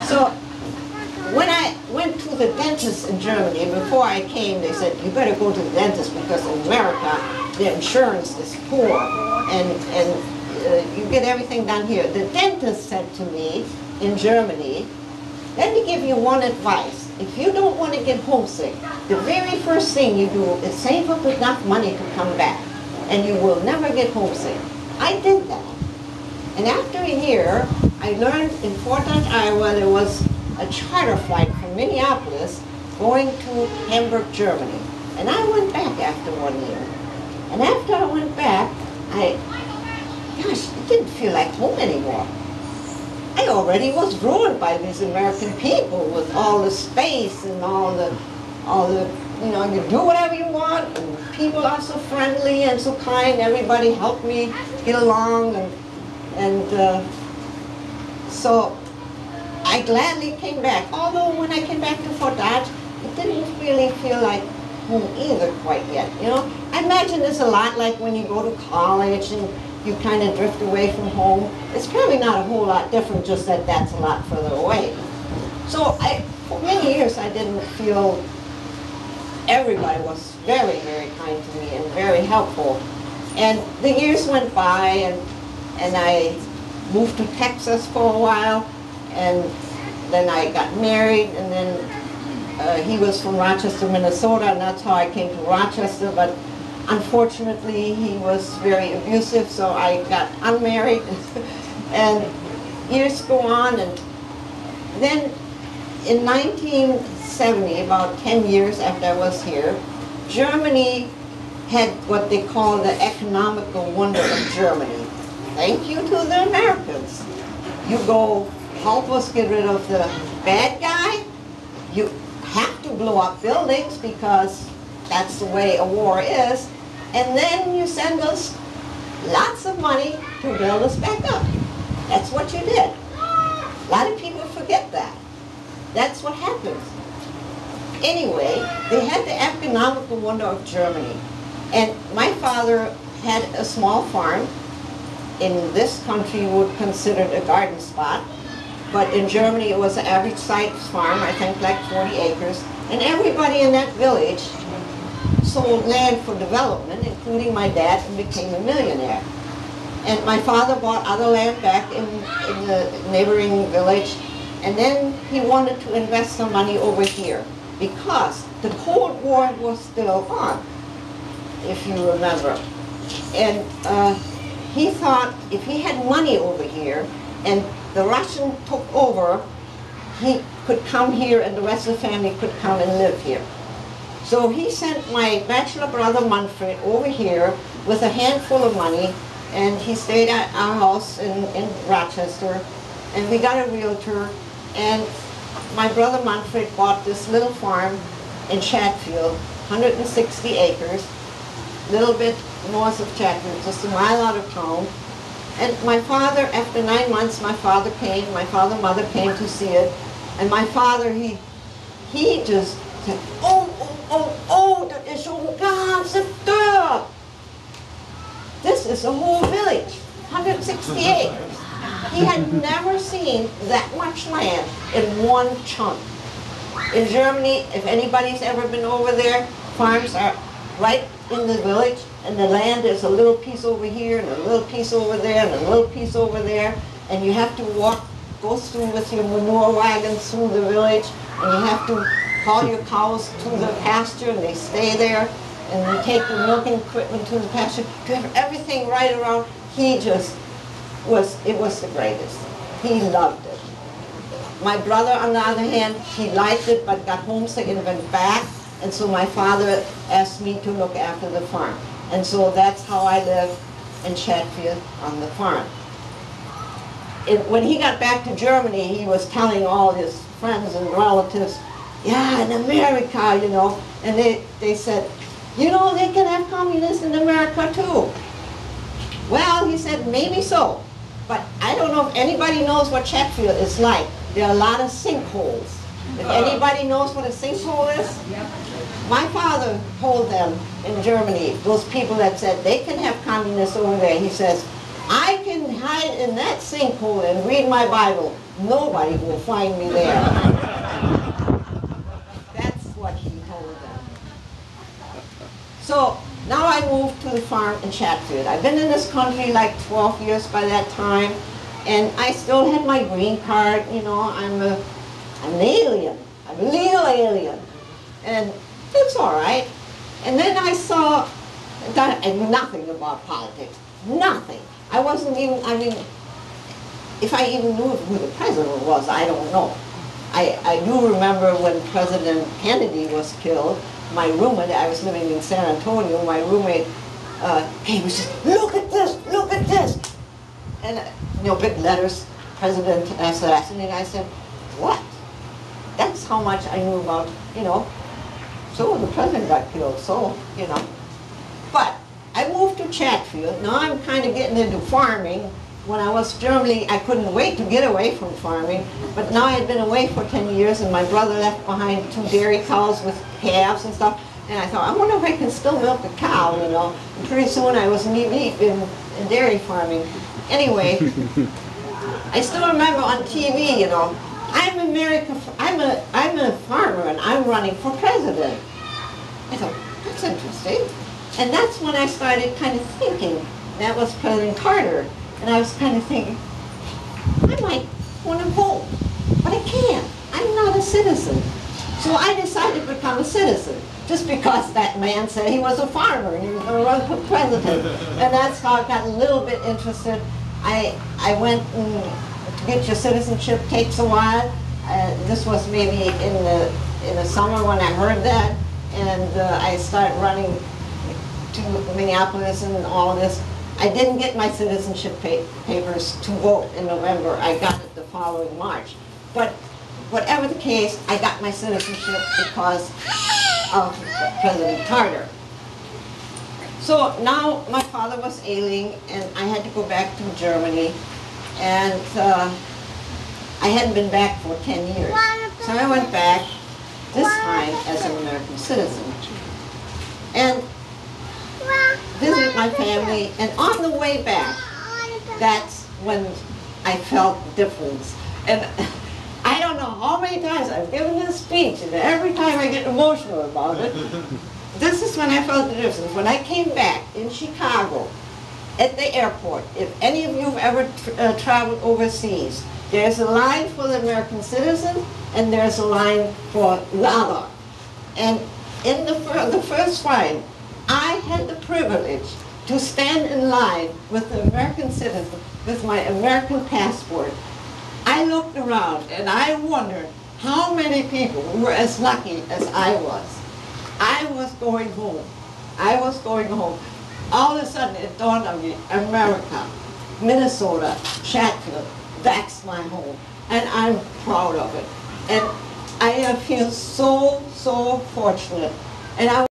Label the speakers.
Speaker 1: So when I went to the dentist in Germany, before I came, they said, you better go to the dentist because in America, the insurance is poor and you get everything done here. The dentist said to me in Germany, let me give you one advice. If you don't want to get homesick, the very first thing you do is save up enough money to come back, and you will never get homesick. I did that. And after a year, I learned in Fort Dodge, Iowa, there was a charter flight from Minneapolis going to Hamburg, Germany. And I went back after 1 year. And after I went back, gosh, it didn't feel like home anymore. I already was ruined by these American people with all the space and all the, you know, you do whatever you want, and people are so friendly and so kind. Everybody helped me get along, so I gladly came back. Although when I came back to Fort Dodge, it didn't really feel like home either quite yet. You know, I imagine it's a lot like when you go to college and you kind of drift away from home. It's probably not a whole lot different, just that that's a lot further away. So for many years I didn't feel, everybody was very, very kind to me and very helpful. And the years went by, and I moved to Texas for a while, and then I got married, and then he was from Rochester, Minnesota, and that's how I came to Rochester. But unfortunately, he was very abusive, so I got unmarried. And years go on, and then in 1970, about 10 years after I was here, Germany had what they call the economical wonder of Germany. Thank you to the Americans. You go help us get rid of the bad guy. You have to blow up buildings because that's the way a war is. And then you send us lots of money to build us back up. That's what you did. A lot of people forget that. That's what happens. Anyway, they had the economical wonder of Germany. And my father had a small farm. In this country, you would consider it a garden spot. But in Germany, it was an average size farm, I think like 40 acres. And everybody in that village sold land for development, including my dad, and became a millionaire. And my father bought other land back in the neighboring village, and then he wanted to invest some money over here because the Cold War was still on, if you remember. And he thought if he had money over here and the Russian took over, he could come here and the rest of the family could come and live here. So he sent my bachelor brother Manfred over here with a handful of money, and he stayed at our house in Rochester, and we got a realtor, and my brother Manfred bought this little farm in Chatfield, 160 acres, a little bit north of Chatfield, just a mile out of town. And my father, after 9 months, my father and mother came to see it, and my father, he just said, dat is zo'n ganze dorp. This is a whole village, 160 acres. He had never seen that much land in one chunk. In Germany, if anybody's ever been over there, farms are right in the village, and the land is a little piece over here, and a little piece over there, and a little piece over there, and you have to go through with your manure wagons through the village, and you have to haul your cows to the pasture, and they stay there, and you take the milking equipment to the pasture. To have everything right around, it was the greatest. He loved it. My brother, on the other hand, he liked it, but got homesick and went back, and so my father asked me to look after the farm. And so that's how I live in Chatfield on the farm. When he got back to Germany, he was telling all his friends and relatives, yeah, in America, you know, and they said, you know, they can have communists in America too. Well, he said, maybe so, but I don't know if anybody knows what Chatfield is like. There are a lot of sinkholes. If anybody knows what a sinkhole is, my father told them in Germany, those people that said they can have communists over there, he says, I can hide in that sinkhole and read my Bible. nobody will find me there. That's what he told them. So now I moved to the farm in Chatfield. I've been in this country like 12 years by that time, and I still had my green card. You know, I'm an alien. I'm a legal alien. And it's all right. And then I saw that I knew nothing about politics. Nothing. I wasn't even, I mean, if I even knew who the president was, I don't know. I do remember when President Kennedy was killed, my roommate, I was living in San Antonio, my roommate, he was just, look at this, look at this. And, you know, big letters, President assassinated. I said, what? That's how much I knew about, you know. So the president got killed, so, you know. But I moved to Chatfield. Now I'm kind of getting into farming. When I was in Germany, I couldn't wait to get away from farming. But now I had been away for 10 years, and my brother left behind 2 dairy cows with calves and stuff. And I thought, I wonder if I can still milk a cow, you know. And pretty soon I was knee-deep in dairy farming. Anyway, I still remember on TV, you know, I'm a farmer and I'm running for president. I thought, that's interesting. And that's when I started kind of thinking. That was President Carter. And I was kind of thinking, I might want to vote, but I can't. I'm not a citizen. So I decided to become a citizen, just because that man said he was a farmer and he was going to run for president. And that's how I got a little bit interested. I went to get your citizenship takes a while. This was maybe in the summer when I heard that, and I started running to Minneapolis and all of this. I didn't get my citizenship papers to vote in November. I got it the following March. But whatever the case, I got my citizenship because of President Carter. So now my father was ailing, and I had to go back to Germany, and I hadn't been back for 10 years. So I went back, this time as an American citizen, and visited my family. And on the way back, that's when I felt the difference. And I don't know how many times I've given this speech, and every time I get emotional about it, this is when I felt the difference. When I came back in Chicago, at the airport, if any of you have ever traveled overseas, there's a line for the American citizen, and there's a line for the other. And in the first line, I had the privilege to stand in line with the American citizen, with my American passport. I looked around and I wondered how many people were as lucky as I was. I was going home. I was going home. All of a sudden it dawned on me, America, Minnesota, Chatfield, that's my home. And I'm proud of it. And I feel so, so fortunate. And I